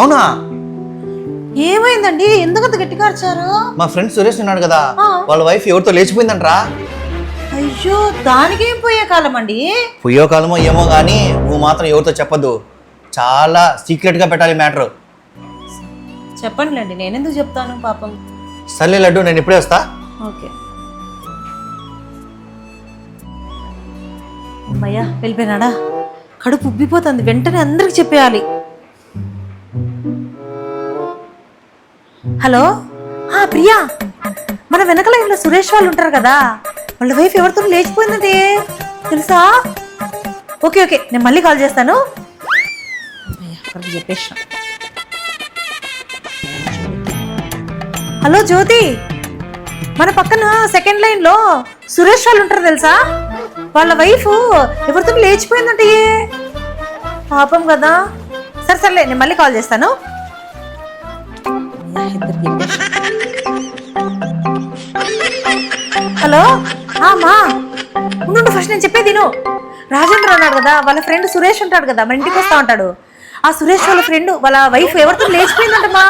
అవునా? ఏమైందండి? ఎందుకంత గట్టిగా అరిచారు? మా ఫ్రెండ్ సురేష్ ఉన్నాడు కదా, వాళ్ళ వైఫ్ ఎవరితో లేచిపోయిందంట్రా. అయ్యో, దానికేం పోయే కాలం అండి. పోయో కాలమో ఏమో కానీ నువ్వు మాత్రం ఎవరితో చెప్పద్దు, చాలా సీక్రెట్గా పెట్టాలి మ్యాటర్. చెప్పండిలేండి, నేనెందుకు చెప్తాను పాపం. సర్లే లడ్డు, నేను ఇప్పుడే వస్తా. ఓకే. అమ్మయ్యా, వెళ్ళిపోయినాడా? కడుపు ఉబ్బిపోతుంది, వెంటనే అందరికి చెప్పేయాలి. హలో, ప్రియా, మన వెనకల ఇంట్లో సురేష్ వాళ్ళు ఉంటారు కదా, వాళ్ళ వైఫ్ ఎవరితో లేచిపోయిందండి తెలుసా? ఓకే ఓకే, నేను మళ్ళీ కాల్ చేస్తాను. చెప్పేసిన. హలో జ్యోతి, మన పక్కన సెకండ్ లైన్ లో సురేష్ వాళ్ళు ఉంటారు తెలుసా, వాళ్ళ వైఫ్ ఎవరితో లేచిపోయిందంటే పాపం కదా. సరే సర్లే, నేను మళ్ళీ కాల్ చేస్తాను. హలో, మా ఉండు, ఫస్ట్ నేను చెప్పేది విను. రాజేంద్ర అన్నాడు కదా, వాళ్ళ ఫ్రెండ్ సురేష్ ఉంటాడు కదా, మన ఇంటికి వస్తా ఉంటాడు. ఆ సురేష్ వాళ్ళ ఫ్రెండ్ వాళ్ళ వైఫ్ ఎవరితో లేచిపోయిందంటమ్మా.